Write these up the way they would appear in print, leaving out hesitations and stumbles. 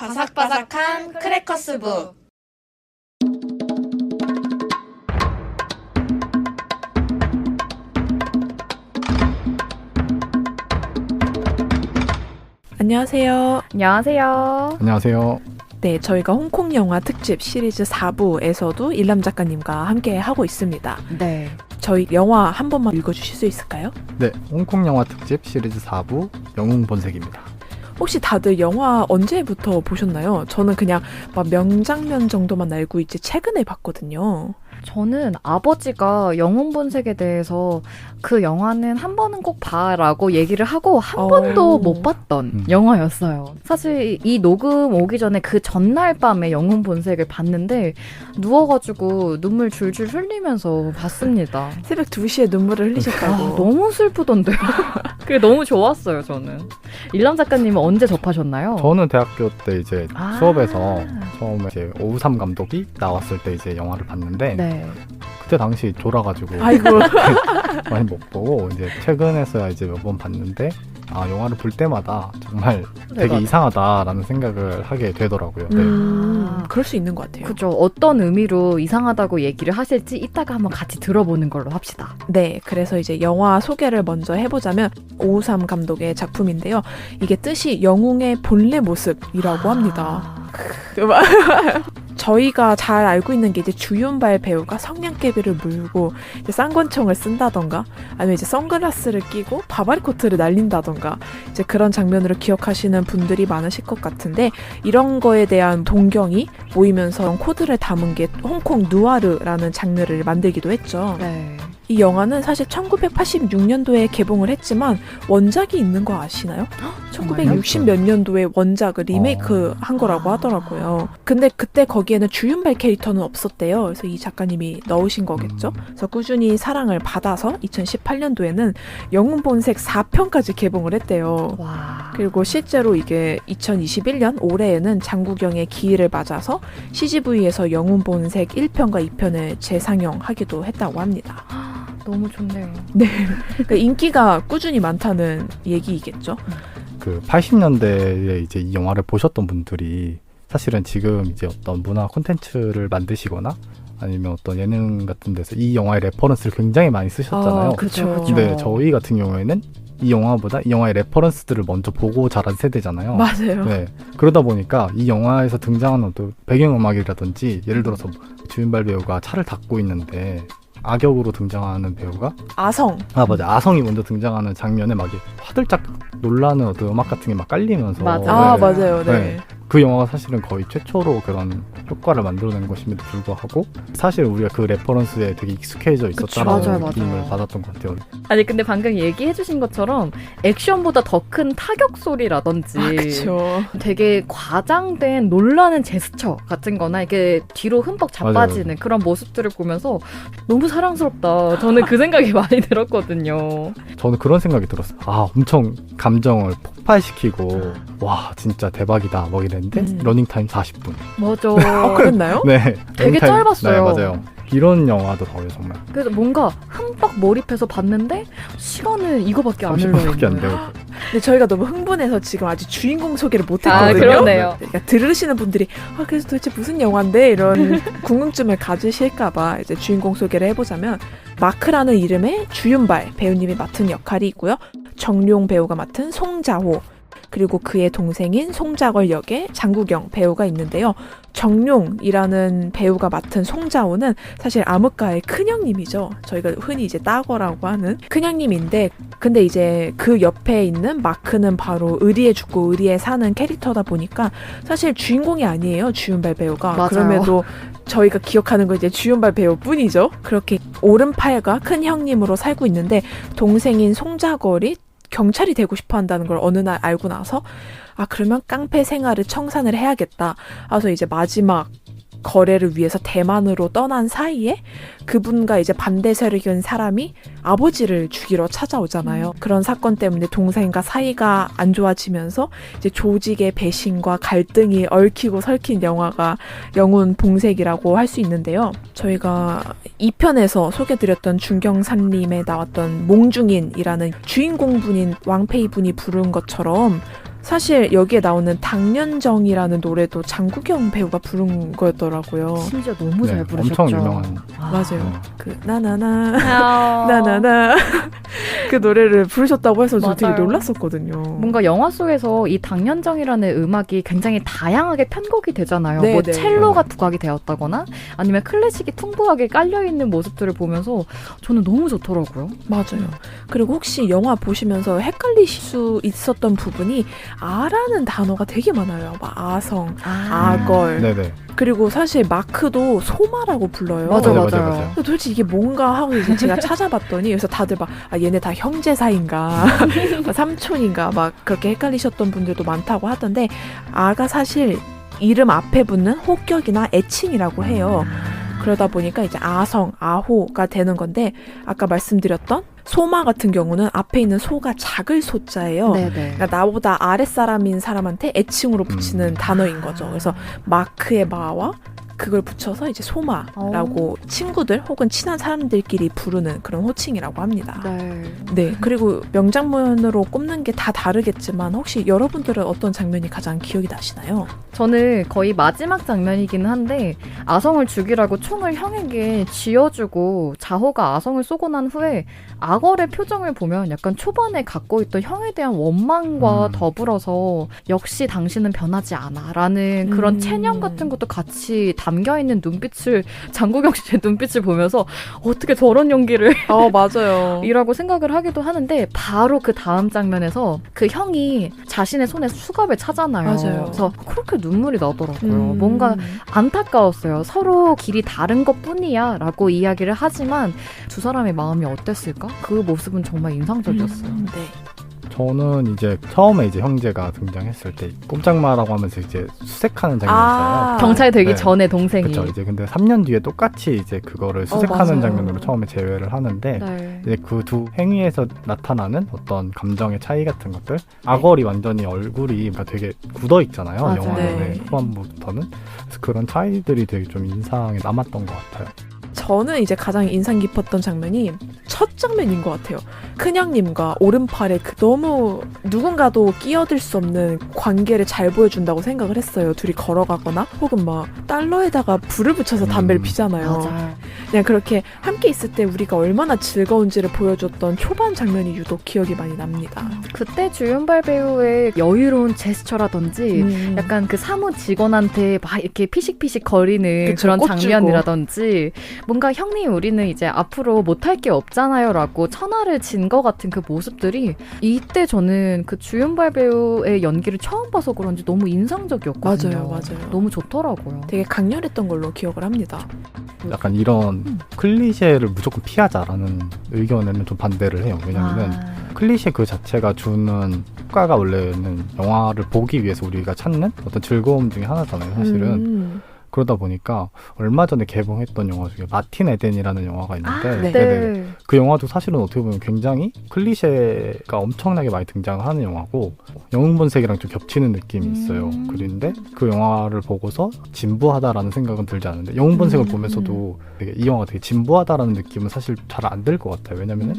바삭바삭한 크래커스북. 안녕하세요. 안녕하세요. 안녕하세요. 네, 저희가 홍콩 영화 특집 시리즈 4부에서도 일람 작가님과 함께 하고 있습니다. 네. 저희 영화 한 번만 읽어주실 수 있을까요? 네, 홍콩 영화 특집 시리즈 4부 영웅 본색입니다. 혹시 다들 영화 언제부터 보셨나요? 저는 그냥 막 명장면 정도만 알고 있지 최근에 봤거든요. 저는 아버지가 영웅 본색에 대해서 그 영화는 한 번은 꼭 봐라고 얘기를 하고 한 번도 못 봤던 영화였어요. 사실 이 녹음 오기 전에 그 전날 밤에 영웅 본색을 봤는데 누워가지고 눈물 줄줄 흘리면서 봤습니다. 새벽 2시에 눈물을 흘리셨다고. 너무 슬프던데요. 그게 너무 좋았어요, 저는. 일람 작가님은 언제 접하셨나요? 저는 대학교 때 이제 수업에서 처음에 이제 오우삼 감독이 나왔을 때 이제 영화를 봤는데 네. 그때 당시 졸아가지고 아이고. 많이 못 보고 이제 최근에서야 이제 몇 번 봤는데 영화를 볼 때마다 정말 되게 이상하다라는 생각을 하게 되더라고요. 네. 그럴 수 있는 것 같아요. 그죠. 어떤 의미로 이상하다고 얘기를 하실지 이따가 한번 같이 들어보는 걸로 합시다. 네, 그래서 이제 영화 소개를 먼저 해보자면 오우삼 감독의 작품인데요. 이게 뜻이 영웅의 본래 모습이라고 합니다. 저희가 잘 알고 있는 게 이제 주윤발 배우가 성냥개비를 물고 이제 쌍권총을 쓴다던가 아니면 이제 선글라스를 끼고 바바리 코트를 날린다던가 이제 그런 장면으로 기억하시는 분들이 많으실 것 같은데 이런 거에 대한 동경이 모이면서 코드를 담은 게 홍콩 누아르라는 장르를 만들기도 했죠. 네. 이 영화는 사실 1986년도에 개봉을 했지만 원작이 있는 거 아시나요? 1960 몇 년도에 원작을 리메이크 한 거라고 하더라고요. 근데 그때 거기에는 주윤발 캐릭터는 없었대요. 그래서 이 작가님이 넣으신 거겠죠. 그래서 꾸준히 사랑을 받아서 2018년도에는 영웅 본색 4편까지 개봉을 했대요. 와. 그리고 실제로 이게 2021년 올해에는 장국영의 기일을 맞아서 CGV에서 영웅 본색 1편과 2편을 재상영하기도 했다고 합니다. 너무 좋네요. 네, 그러니까 인기가 꾸준히 많다는 얘기이겠죠. 그 80년대에 이제 이 영화를 보셨던 분들이 사실은 지금 이제 어떤 문화 콘텐츠를 만드시거나 아니면 어떤 예능 같은 데서 이 영화의 레퍼런스를 굉장히 많이 쓰셨잖아요. 그렇죠. 근데 저희 같은 경우에는 이 영화보다 이 영화의 레퍼런스들을 먼저 보고 자란 세대잖아요. 맞아요. 네. 그러다 보니까 이 영화에서 등장하는 어떤 배경음악이라든지 예를 들어서 주윤발 배우가 차를 닦고 있는데 악역으로 등장하는 배우가 아성. 맞아. 아성이 먼저 등장하는 장면에 막 화들짝 놀라는 어떤 음악 같은 게 막 깔리면서 맞아. 맞아요. 네. 네. 그 영화가 사실은 거의 최초로 그런 효과를 만들어낸 것임에도 불구하고 사실 우리가 그 레퍼런스에 되게 익숙해져 있었다라는 맞아요, 느낌을 맞아요. 받았던 것 같아요. 아니 근데 방금 얘기해주신 것처럼 액션보다 더 큰 타격 소리라든지 그렇죠. 되게 과장된 놀라는 제스처 같은 거나 이게 뒤로 흠뻑 자빠지는 맞아요. 그런 모습들을 보면서 너무 사랑스럽다. 저는 그 생각이 많이 들었거든요. 저는 그런 생각이 들었어요. 엄청 감정을 폭발시키고 와 진짜 대박이다 뭐 이랬는데 러닝타임 40분. 맞아. 그랬나요? 네. 되게 러닝타임- 짧았어요. 네, 맞아요. 이런 영화더라고요 정말. 그래서 뭔가 흠뻑 몰입해서 봤는데 시간은 이거밖에 안 30분밖에 안 흘러있는. 돼요. 근데 저희가 너무 흥분해서 지금 아직 주인공 소개를 못 아, 했거든요. 그러네요. 그러니까 들으시는 분들이 그래서 도대체 무슨 영화인데 이런 궁금증을 가지실까봐 이제 주인공 소개를 해보자면 마크라는 이름의 주윤발 배우님이 맡은 역할이 있고요. 정룡 배우가 맡은 송자호 그리고 그의 동생인 송자걸 역의 장국영 배우가 있는데요. 정룡이라는 배우가 맡은 송자호는 사실 암흑가의 큰형님이죠. 저희가 흔히 이제 따거라고 하는 큰형님인데 근데 이제 그 옆에 있는 마크는 바로 의리에 죽고 의리에 사는 캐릭터다 보니까 사실 주인공이 아니에요. 주윤발 배우가. 맞아요. 그럼에도 저희가 기억하는 건 이제 주윤발 배우뿐이죠. 그렇게 오른팔과 큰 형님으로 살고 있는데 동생인 송자걸이 경찰이 되고 싶어 한다는 걸 어느 날 알고 나서 그러면 깡패 생활을 청산을 해야겠다. 그래서 이제 마지막 거래를 위해서 대만으로 떠난 사이에 그분과 이제 반대 세력인 사람이 아버지를 죽이러 찾아오잖아요. 그런 사건 때문에 동생과 사이가 안 좋아지면서 이제 조직의 배신과 갈등이 얽히고 설킨 영화가 영웅 본색이라고 할 수 있는데요. 저희가 2편에서 소개드렸던 중경산림에 나왔던 몽중인이라는 주인공분인 왕페이분이 부른 것처럼 사실 여기에 나오는 당년정이라는 노래도 장국영 배우가 부른 거였더라고요. 심지어 너무 잘 부르셨죠. 엄청 유명한. 맞아요. 그 나나나 아. 나나나 그 노래를 부르셨다고 해서 저 되게 맞아요. 놀랐었거든요. 뭔가 영화 속에서 이 당년정이라는 음악이 굉장히 다양하게 편곡이 되잖아요. 네, 뭐 네. 첼로가 부각이 되었다거나 아니면 클래식이 풍부하게 깔려있는 모습들을 보면서 저는 너무 좋더라고요. 맞아요. 그리고 혹시 영화 보시면서 헷갈리실 수 있었던 부분이 아라는 단어가 되게 많아요. 막 아성, 아걸. 네네. 그리고 사실 마크도 소마라고 불러요. 맞아, 네, 맞아요. 근데 도대체 이게 뭔가 하고 이제 제가 찾아봤더니 그래서 다들 막 얘네 다 형제 사이인가 삼촌인가 막 그렇게 헷갈리셨던 분들도 많다고 하던데 아가 사실 이름 앞에 붙는 호격이나 애칭이라고 해요. 그러다 보니까 이제 아성, 아호가 되는 건데 아까 말씀드렸던 소마 같은 경우는 앞에 있는 소가 작을 소자예요. 네네. 그러니까 나보다 아랫사람인 사람한테 애칭으로 붙이는 단어인 거죠. 그래서 마크의 마와 그걸 붙여서 이제 소마라고 친구들 혹은 친한 사람들끼리 부르는 그런 호칭이라고 합니다. 네. 네, 그리고 명장면으로 꼽는 게 다 다르겠지만 혹시 여러분들은 어떤 장면이 가장 기억이 나시나요? 저는 거의 마지막 장면이기는 한데 아성을 죽이라고 총을 형에게 쥐어주고 자호가 아성을 쏘고 난 후에 아걸의 표정을 보면 약간 초반에 갖고 있던 형에 대한 원망과 더불어서 역시 당신은 변하지 않아 라는 그런 체념 같은 것도 같이 담겨있는 눈빛을 장국영 씨의 눈빛을 보면서 어떻게 저런 연기를 맞아요. 이라고 생각을 하기도 하는데 바로 그 다음 장면에서 그 형이 자신의 손에 수갑을 차잖아요. 맞아요. 그래서 그렇게 눈물이 나더라고요. 뭔가 안타까웠어요. 서로 길이 다른 것뿐이야 라고 이야기를 하지만 두 사람의 마음이 어땠을까? 그 모습은 정말 인상적이었어요. 네. 저는 이제 처음에 이제 형제가 등장했을 때 꼼짝마라고 하면서 이제 수색하는 장면이 있어요. 경찰 되기 네. 전에 동생이. 그렇죠. 이제 근데 3년 뒤에 똑같이 이제 그거를 수색하는 맞아요. 장면으로 처음에 재회를 하는데 네. 이제 그 두 행위에서 나타나는 어떤 감정의 차이 같은 것들. 아걸이 완전히 얼굴이 되게 굳어 있잖아요. 맞아요. 영화의 네. 후반부부터는. 그래서 그런 차이들이 되게 좀 인상에 남았던 것 같아요. 저는 이제 가장 인상 깊었던 장면이 첫 장면인 것 같아요. 큰형님과 오른팔에 그 너무 누군가도 끼어들 수 없는 관계를 잘 보여준다고 생각을 했어요. 둘이 걸어가거나 혹은 막 달러에다가 불을 붙여서 담배를 피잖아요. 맞아요. 그냥 그렇게 함께 있을 때 우리가 얼마나 즐거운지를 보여줬던 초반 장면이 유독 기억이 많이 납니다. 그때 주윤발 배우의 여유로운 제스처라든지 약간 그 사무 직원한테 막 이렇게 피식피식 거리는 그쵸, 그런 꽃 장면이라든지 뭔가 형님 우리는 이제 앞으로 못할 게 없잖아요 라고 천하를 진 것 같은 그 모습들이 이때 저는 그 주윤발 배우의 연기를 처음 봐서 그런지 너무 인상적이었거든요. 맞아요. 너무 좋더라고요. 되게 강렬했던 걸로 기억을 합니다. 약간 이런 클리셰를 무조건 피하자라는 의견에는 좀 반대를 해요. 왜냐면은 클리셰 그 자체가 주는 효과가 원래는 영화를 보기 위해서 우리가 찾는 어떤 즐거움 중에 하나잖아요, 사실은. 그러다 보니까 얼마 전에 개봉했던 영화 중에 마틴 에덴이라는 영화가 있는데 네. 그 영화도 사실은 어떻게 보면 굉장히 클리셰가 엄청나게 많이 등장하는 영화고 영웅본색이랑 좀 겹치는 느낌이 있어요. 그런데 그 영화를 보고서 진부하다라는 생각은 들지 않는데 영웅본색을 보면서도 되게 이 영화가 되게 진부하다라는 느낌은 사실 잘 안 들 것 같아요. 왜냐면은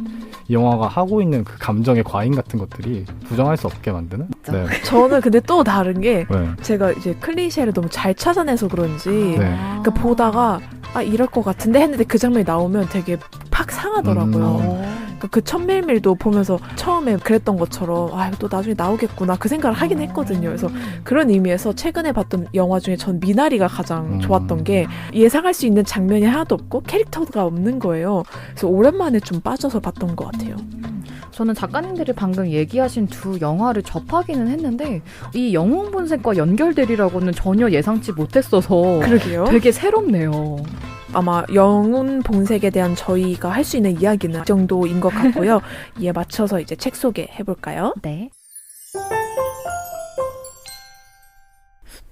이 영화가 하고 있는 그 감정의 과잉 같은 것들이 부정할 수 없게 만드는. 네. 저는 근데 또 다른 게 네. 제가 이제 클리셰를 너무 잘 찾아내서 그런지 네. 그러니까 보다가 이럴 것 같은데 했는데 그 장면이 나오면 되게 팍 상하더라고요. 그러니까 그 천밀밀도 보면서 처음에 그랬던 것처럼 이거 또 나중에 나오겠구나 그 생각을 하긴 했거든요. 그래서 그런 의미에서 최근에 봤던 영화 중에 전 미나리가 가장 좋았던 게 예상할 수 있는 장면이 하나도 없고 캐릭터가 없는 거예요. 그래서 오랜만에 좀 빠져서 봤던 것 같아요. 저는 작가님들이 방금 얘기하신 두 영화를 접하기는 했는데 이 영웅본색과 연결되리라고는 전혀 예상치 못했어서 그러게요. 되게 새롭네요. 아마 영웅 본색에 대한 저희가 할 수 있는 이야기는 이 정도인 것 같고요. 이에 맞춰서 이제 책 소개해볼까요? 네.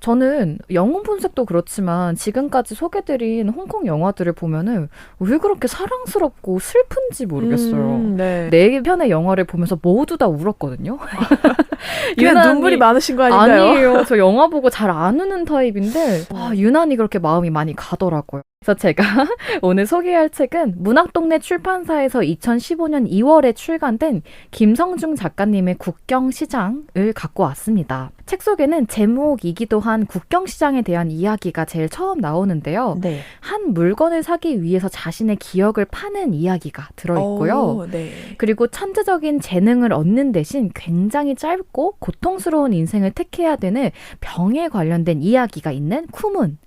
저는 영웅본색도 그렇지만 지금까지 소개드린 홍콩 영화들을 보면은 왜 그렇게 사랑스럽고 슬픈지 모르겠어요. 네. 네 편의 영화를 보면서 모두 다 울었거든요. 그냥 눈물이 많으신 거 아닌가요? 아니에요. 저 영화 보고 잘 안 우는 타입인데 유난히 그렇게 마음이 많이 가더라고요. 그래서 제가 오늘 소개할 책은 문학동네 출판사에서 2015년 2월에 출간된 김성중 작가님의 국경시장을 갖고 왔습니다. 책 속에는 제목이기도 한 국경시장에 대한 이야기가 제일 처음 나오는데요. 네. 한 물건을 사기 위해서 자신의 기억을 파는 이야기가 들어있고요. 네. 그리고 천재적인 재능을 얻는 대신 굉장히 짧고 고통스러운 인생을 택해야 되는 병에 관련된 이야기가 있는 쿠문.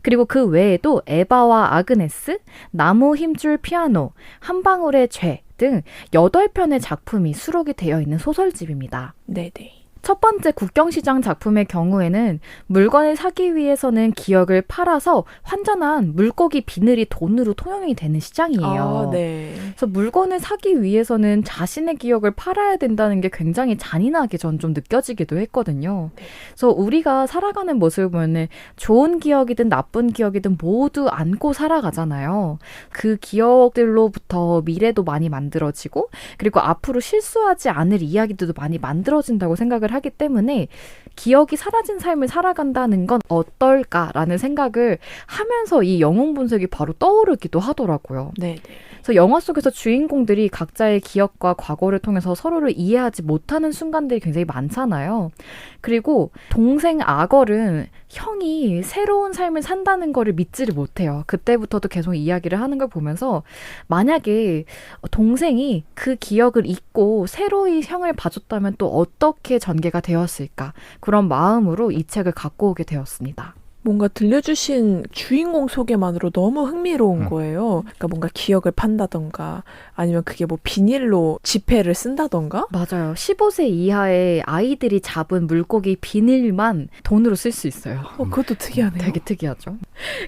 그리고 그 외에도 에바와 아그네스, 나무 힘줄 피아노, 한 방울의 죄 등 8편의 작품이 수록이 되어 있는 소설집입니다. 네네. 첫 번째 국경시장 작품의 경우에는 물건을 사기 위해서는 기억을 팔아서 환전한 물고기 비늘이 돈으로 통용이 되는 시장이에요. 네. 그래서 물건을 사기 위해서는 자신의 기억을 팔아야 된다는 게 굉장히 잔인하게 전 좀 느껴지기도 했거든요. 네. 그래서 우리가 살아가는 모습을 보면 좋은 기억이든 나쁜 기억이든 모두 안고 살아가잖아요. 그 기억들로부터 미래도 많이 만들어지고 그리고 앞으로 실수하지 않을 이야기들도 많이 만들어진다고 생각을 하기 때문에 기억이 사라진 삶을 살아간다는 건 어떨까라는 생각을 하면서 이 영웅 본색이 바로 떠오르기도 하더라고요. 네네. 그래서 영화 속에서 주인공들이 각자의 기억과 과거를 통해서 서로를 이해하지 못하는 순간들이 굉장히 많잖아요. 그리고 동생 아걸은 형이 새로운 삶을 산다는 거를 믿지를 못해요. 그때부터도 계속 이야기를 하는 걸 보면서 만약에 동생이 그 기억을 잊고 새로이 형을 봐줬다면 또 어떻게 전개가 되었을까? 그런 마음으로 이 책을 갖고 오게 되었습니다. 뭔가 들려주신 주인공 소개만으로 너무 흥미로운 거예요. 그러니까 뭔가 기억을 판다던가 아니면 그게 뭐 비닐로 지폐를 쓴다던가. 맞아요. 15세 이하의 아이들이 잡은 물고기 비닐만 돈으로 쓸 수 있어요. 그것도 특이하네요. 되게 특이하죠.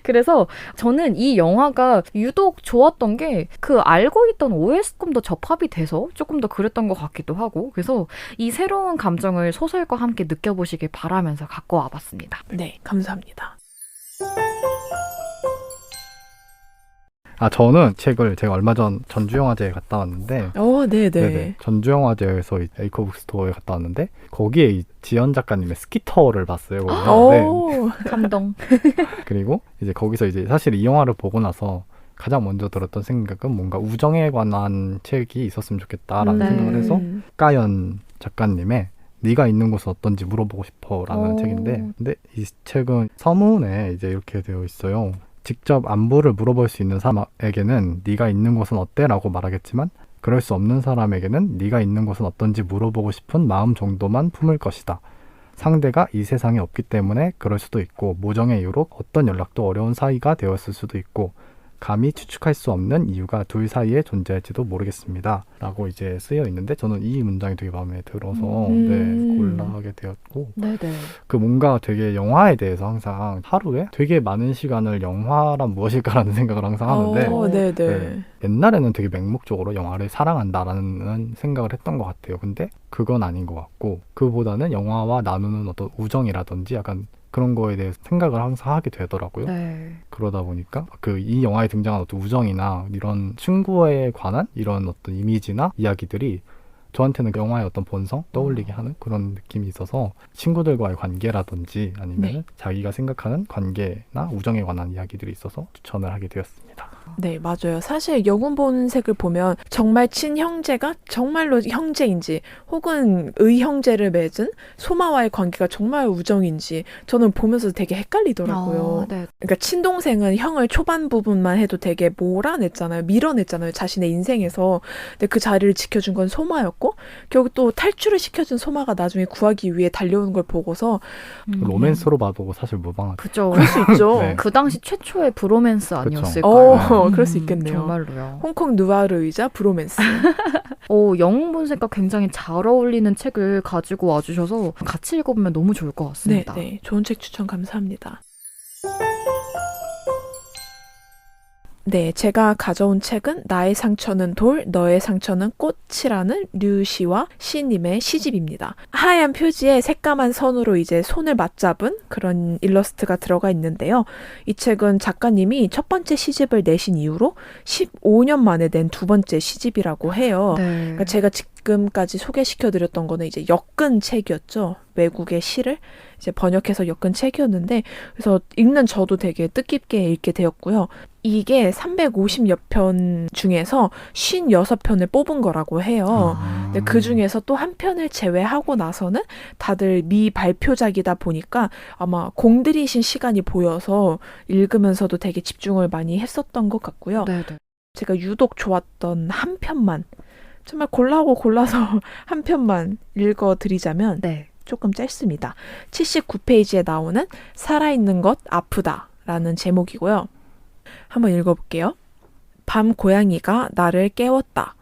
그래서 저는 이 영화가 유독 좋았던 게 그 알고 있던 OS가 조금 더 접합이 돼서 조금 더 그랬던 것 같기도 하고 그래서 이 새로운 감정을 소설과 함께 느껴보시길 바라면서 갖고 와봤습니다. 네, 감사합니다. 저는 책을 제가 얼마 전 전주영화제에 갔다 왔는데 네네. 네네. 전주영화제에서 에이커북스토어에 갔다 왔는데 거기에 이 지연 작가님의 스키터를 봤어요. 거기서. 네. 감동. 그리고 이제 거기서 이제 사실 이 영화를 보고 나서 가장 먼저 들었던 생각은 뭔가 우정에 관한 책이 있었으면 좋겠다라는 네. 생각을 해서 까연 작가님의 네가 있는 곳은 어떤지 물어보고 싶어라는 책인데 근데 이 책은 서문에 이제 이렇게 되어 있어요. 직접 안부를 물어볼 수 있는 사람에게는 네가 있는 곳은 어때라고 말하겠지만 그럴 수 없는 사람에게는 네가 있는 곳은 어떤지 물어보고 싶은 마음 정도만 품을 것이다. 상대가 이 세상에 없기 때문에 그럴 수도 있고 모정의 이유로 어떤 연락도 어려운 사이가 되었을 수도 있고 감히 추측할 수 없는 이유가 둘 사이에 존재할지도 모르겠습니다. 라고 이제 쓰여 있는데 저는 이 문장이 되게 마음에 들어서 네, 골라하게 되었고 네네. 그 뭔가 되게 영화에 대해서 항상 하루에 되게 많은 시간을 영화란 무엇일까라는 생각을 항상 하는데 네네. 네, 옛날에는 되게 맹목적으로 영화를 사랑한다라는 생각을 했던 것 같아요. 근데 그건 아닌 것 같고 그보다는 영화와 나누는 어떤 우정이라든지 약간 그런 거에 대해서 생각을 항상 하게 되더라고요. 네. 그러다 보니까 이 영화에 등장한 어떤 우정이나 이런 친구에 관한 이런 어떤 이미지나 이야기들이 저한테는 영화의 어떤 본성 떠올리게 하는 그런 느낌이 있어서 친구들과의 관계라든지 아니면 자기가 생각하는 관계나 우정에 관한 이야기들이 있어서 추천을 하게 되었습니다. 네, 맞아요. 사실 영웅 본색을 보면 정말 친형제가 정말로 형제인지 혹은 의형제를 맺은 소마와의 관계가 정말 우정인지 저는 보면서 되게 헷갈리더라고요. 네. 그러니까 친동생은 형을 초반 부분만 해도 되게 몰아냈잖아요. 밀어냈잖아요. 자신의 인생에서. 근데 그 자리를 지켜준 건 소마였고 결국 또 탈출을 시켜준 소마가 나중에 구하기 위해 달려오는 걸 보고서 로맨스로 봐도 사실 무방하죠. 그죠. 그럴 수 있죠. 네. 그 당시 최초의 브로맨스 아니었을까요? 그럴 수 있겠네요. 정말로요. 홍콩 누아르이자 브로맨스. 영웅 본색과 굉장히 잘 어울리는 책을 가지고 와주셔서 같이 읽어보면 너무 좋을 것 같습니다. 네. 좋은 책 추천 감사합니다. 네, 제가 가져온 책은 나의 상처는 돌, 너의 상처는 꽃이라는 류시와 시님의 시집입니다. 하얀 표지에 새까만 선으로 이제 손을 맞잡은 그런 일러스트가 들어가 있는데요. 이 책은 작가님이 첫 번째 시집을 내신 이후로 15년 만에 낸 두 번째 시집이라고 해요. 네. 그러니까 제가 지금까지 소개시켜드렸던 거는 이제 엮은 책이었죠. 외국의 시를 이제 번역해서 엮은 책이었는데 그래서 읽는 저도 되게 뜻깊게 읽게 되었고요. 이게 350여 편 중에서 56편을 뽑은 거라고 해요. 근데 그 중에서 또 한 편을 제외하고 나서는 다들 미발표작이다 보니까 아마 공들이신 시간이 보여서 읽으면서도 되게 집중을 많이 했었던 것 같고요. 네네. 제가 유독 좋았던 한 편만, 정말 골라서 한 편만 읽어드리자면 네. 조금 짧습니다. 79페이지에 나오는 살아있는 것 아프다 라는 제목이고요. 한번 읽어볼게요. 밤 고양이가 나를 깨웠다.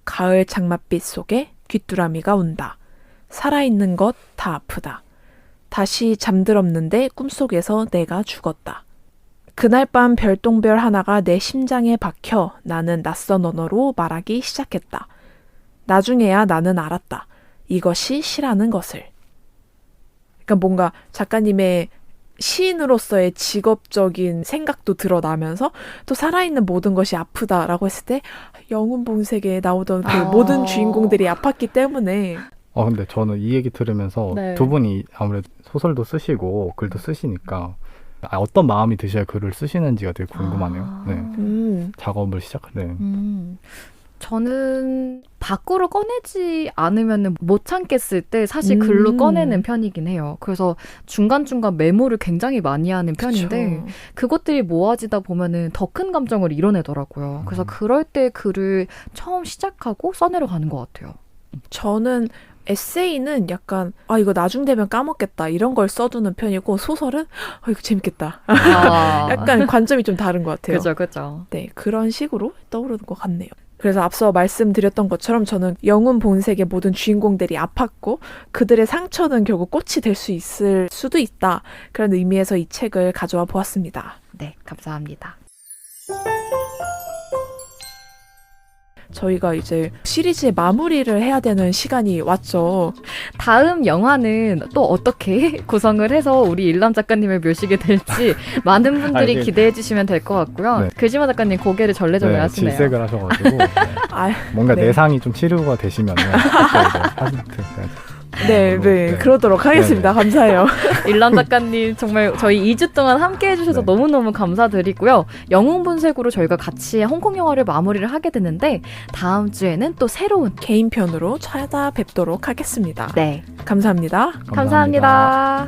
가을 장맛빛 속에 귀뚜라미가 운다. 살아있는 것 다 아프다. 다시 잠들었는데 꿈속에서 내가 죽었다. 그날 밤 별똥별 하나가 내 심장에 박혀 나는 낯선 언어로 말하기 시작했다. 나중에야 나는 알았다. 이것이 시라는 것을. 그러니까 뭔가 작가님의 시인으로서의 직업적인 생각도 드러나면서 또 살아있는 모든 것이 아프다라고 했을 때 영혼 본색에 나오던 그 모든 주인공들이 아팠기 때문에 근데 저는 이 얘기 들으면서 네. 두 분이 아무래도 소설도 쓰시고 글도 쓰시니까 어떤 마음이 드셔야 글을 쓰시는지가 되게 궁금하네요. 네. 작업을 시작하는. 저는 밖으로 꺼내지 않으면 못 참겠을 때 사실 글로 꺼내는 편이긴 해요. 그래서 중간중간 메모를 굉장히 많이 하는 편인데 그쵸. 그것들이 모아지다 보면은 더 큰 감정을 이뤄내더라고요. 그래서 그럴 때 글을 처음 시작하고 써내려가는 것 같아요. 저는 에세이는 약간 이거 나중 되면 까먹겠다 이런 걸 써두는 편이고 소설은 이거 재밌겠다. 약간 관점이 좀 다른 것 같아요. 그죠, 그죠. 네, 그런 식으로 떠오르는 것 같네요. 그래서 앞서 말씀드렸던 것처럼 저는 영혼 본색의 모든 주인공들이 아팠고 그들의 상처는 결국 꽃이 될 수 있을 수도 있다. 그런 의미에서 이 책을 가져와 보았습니다. 네, 감사합니다. 저희가 이제 시리즈의 마무리를 해야 되는 시간이 왔죠. 다음 영화는 또 어떻게 구성을 해서 우리 일남 작가님을 묘시게 될지 많은 분들이 이게- 기대해 주시면 될 것 같고요. 네. 글지마 작가님 고개를 절레절레 네, 하시네요. 질색을 하셔가지고 네. 뭔가 네. 내상이 좀 치료가 되시면 네, 네. 그러도록 하겠습니다. 감사해요. 일남 작가님 정말 저희 2주 동안 함께 해주셔서 네. 너무너무 감사드리고요. 영웅본색으로 저희가 같이 홍콩 영화를 마무리를 하게 되는데 다음 주에는 또 새로운 개인편으로 찾아뵙도록 하겠습니다. 네, 감사합니다. 감사합니다.